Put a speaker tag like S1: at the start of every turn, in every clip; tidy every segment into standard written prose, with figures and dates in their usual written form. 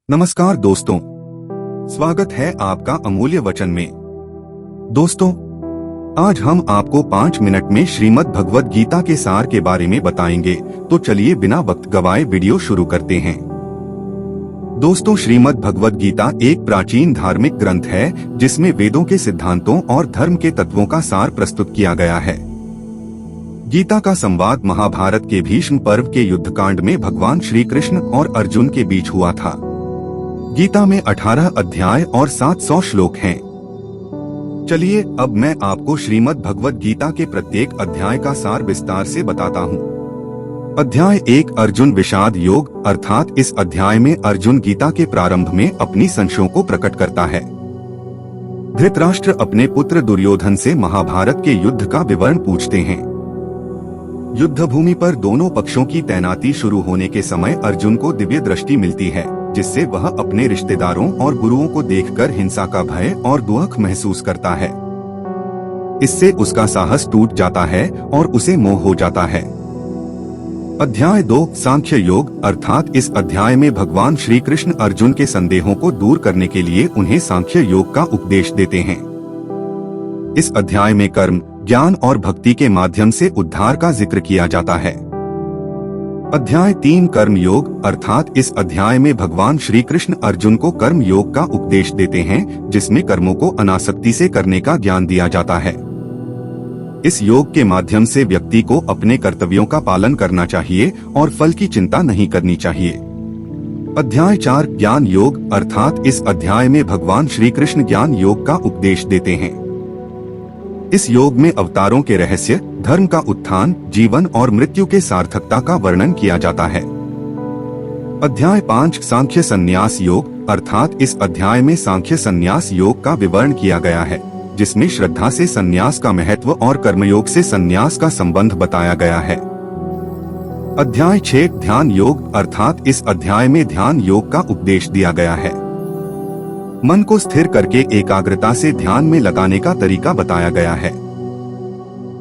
S1: नमस्कार दोस्तों, स्वागत है आपका अमूल्य वचन में। दोस्तों, आज हम आपको 5 मिनट में श्रीमद् भगवद गीता के सार के बारे में बताएंगे, तो चलिए बिना वक्त गवाए वीडियो शुरू करते हैं। दोस्तों, श्रीमद् भगवद गीता एक प्राचीन धार्मिक ग्रंथ है जिसमें वेदों के सिद्धांतों और धर्म के तत्वों का सार प्रस्तुत किया गया है। गीता का संवाद महाभारत के भीष्म पर्व के युद्धकांड में भगवान श्री कृष्ण और अर्जुन के बीच हुआ था। गीता में 18 अध्याय और 700 श्लोक हैं। चलिए अब मैं आपको श्रीमद् भगवद गीता के प्रत्येक अध्याय का सार विस्तार से बताता हूँ। अध्याय 1 अर्जुन विषाद योग, अर्थात इस अध्याय में अर्जुन गीता के प्रारंभ में अपनी संशयों को प्रकट करता है। धृतराष्ट्र अपने पुत्र दुर्योधन से महाभारत के युद्ध का विवरण पूछते हैं। युद्ध भूमि पर दोनों पक्षों की तैनाती शुरू होने के समय अर्जुन को दिव्य दृष्टि मिलती है, जिससे वह अपने रिश्तेदारों और गुरुओं को देखकर हिंसा का भय और दुख महसूस करता है। इससे उसका साहस टूट जाता है और उसे मोह हो जाता है। अध्याय 2 सांख्य योग, अर्थात इस अध्याय में भगवान श्री कृष्ण अर्जुन के संदेहों को दूर करने के लिए उन्हें सांख्य योग का उपदेश देते हैं। इस अध्याय में कर्म, ज्ञान और भक्ति के माध्यम से उद्धार का जिक्र किया जाता है। अध्याय 3 कर्म योग, अर्थात इस अध्याय में भगवान श्री कृष्ण अर्जुन को कर्म योग का उपदेश देते हैं, जिसमें कर्मों को अनासक्ति से करने का ज्ञान दिया जाता है। इस योग के माध्यम से व्यक्ति को अपने कर्तव्यों का पालन करना चाहिए और फल की चिंता नहीं करनी चाहिए। अध्याय 4 ज्ञान योग, अर्थात इस अध्याय में भगवान श्री कृष्ण ज्ञान योग का उपदेश देते हैं। इस योग में अवतारों के रहस्य, धर्म का उत्थान, जीवन और मृत्यु के सार्थकता का वर्णन किया जाता है। अध्याय 5 सांख्य संन्यास योग, अर्थात इस अध्याय में सांख्य संन्यास योग का विवरण किया गया है, जिसमें श्रद्धा से संन्यास का महत्व और कर्मयोग से संन्यास का संबंध बताया गया है। अध्याय 6 ध्यान योग, अर्थात इस अध्याय में ध्यान योग का उपदेश दिया गया है। मन को स्थिर करके एकाग्रता से ध्यान में लगाने का तरीका बताया गया है।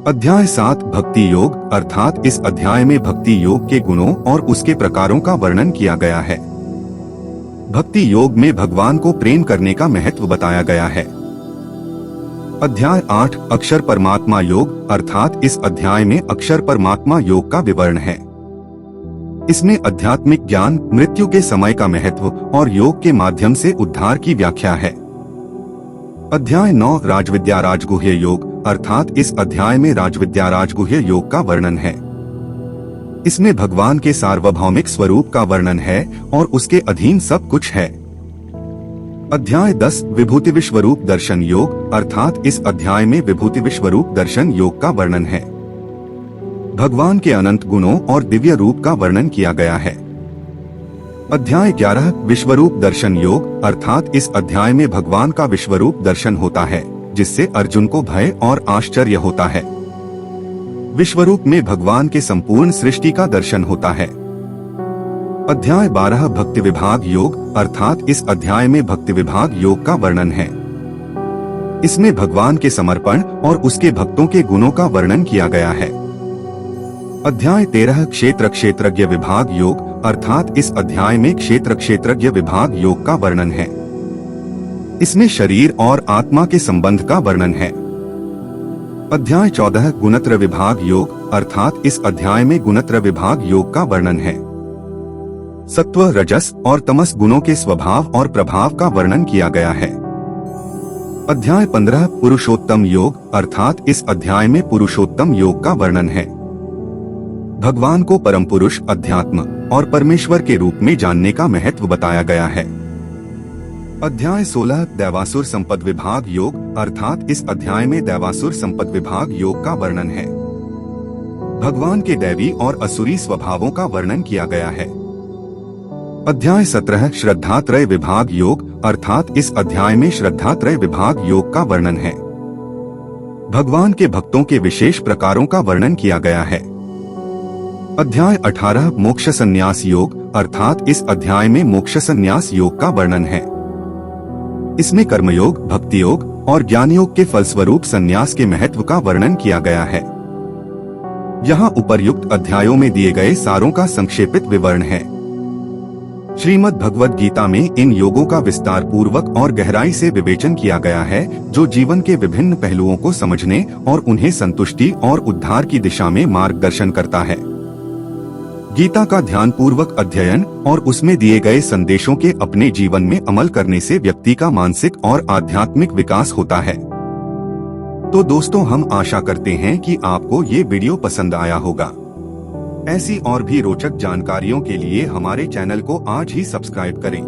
S1: अध्याय 7 भक्ति योग, अर्थात इस अध्याय में भक्ति योग के गुणों और उसके प्रकारों का वर्णन किया गया है। भक्ति योग में भगवान को प्रेम करने का महत्व बताया गया है। अध्याय 8 अक्षर परमात्मा योग, अर्थात इस अध्याय में अक्षर परमात्मा योग का विवरण है। इसमें आध्यात्मिक ज्ञान, मृत्यु के समय का महत्व और योग के माध्यम से उद्धार की व्याख्या है। अध्याय 9 राजविद्या राजगुह्य योग, अर्थात इस अध्याय में राजविद्या राजगुह्य योग का वर्णन है। इसमें भगवान के सार्वभौमिक स्वरूप का वर्णन है और उसके अधीन सब कुछ है। अध्याय 10 विभूति विश्वरूप दर्शन योग, अर्थात इस अध्याय में विभूति विश्वरूप दर्शन योग का वर्णन है। भगवान के अनंत गुणों और दिव्य रूप का वर्णन किया गया है। अध्याय 11 विश्वरूप दर्शन योग, अर्थात इस अध्याय में भगवान का विश्वरूप दर्शन होता है, जिससे अर्जुन को भय और आश्चर्य होता है। विश्वरूप में भगवान के संपूर्ण सृष्टि का दर्शन होता है। अध्याय 12 भक्ति विभाग योग, अर्थात इस अध्याय में भक्ति विभाग योग का वर्णन है। इसमें भगवान के समर्पण और उसके भक्तों के गुणों का वर्णन किया गया है। अध्याय 13 क्षेत्र क्षेत्रज्ञ विभाग योग, अर्थात इस अध्याय में क्षेत्र क्षेत्रज्ञ विभाग योग का वर्णन है। इसमें शरीर और आत्मा के संबंध का वर्णन है। अध्याय 14 गुणत्र विभाग योग, अर्थात इस अध्याय में गुणत्र विभाग योग का वर्णन है। सत्व, रजस और तमस गुणों के स्वभाव और प्रभाव का वर्णन किया गया है। अध्याय 15 पुरुषोत्तम योग, अर्थात इस अध्याय में पुरुषोत्तम योग का वर्णन है। भगवान को परम पुरुष, अध्यात्म और परमेश्वर के रूप में जानने का महत्व बताया गया है। अध्याय 16 दैवासुर संपद विभाग योग, अर्थात इस अध्याय में दैवासुर संपद विभाग योग का वर्णन है। भगवान के दैवी और असुरी स्वभावों का वर्णन किया गया है। अध्याय 17 श्रद्धात्रय विभाग योग, अर्थात इस अध्याय में श्रद्धात्रय विभाग योग का वर्णन है। भगवान के भक्तों के विशेष प्रकारों का वर्णन किया गया है। अध्याय 18 मोक्ष संन्यास योग, अर्थात इस अध्याय में मोक्ष संन्यास योग का वर्णन है। इसमें कर्मयोग, भक्ति योग और ज्ञान योग के फलस्वरूप संन्यास के महत्व का वर्णन किया गया है। यहाँ उपर्युक्त अध्यायों में दिए गए सारों का संक्षेपित विवरण है। श्रीमद् भगवद गीता में इन योगों का विस्तार पूर्वक और गहराई से विवेचन किया गया है, जो जीवन के विभिन्न पहलुओं को समझने और उन्हें संतुष्टि और उद्धार की दिशा में मार्गदर्शन करता है। गीता का ध्यान पूर्वक अध्ययन और उसमें दिए गए संदेशों के अपने जीवन में अमल करने से व्यक्ति का मानसिक और आध्यात्मिक विकास होता है। तो दोस्तों, हम आशा करते हैं कि आपको ये वीडियो पसंद आया होगा। ऐसी और भी रोचक जानकारियों के लिए हमारे चैनल को आज ही सब्सक्राइब करें।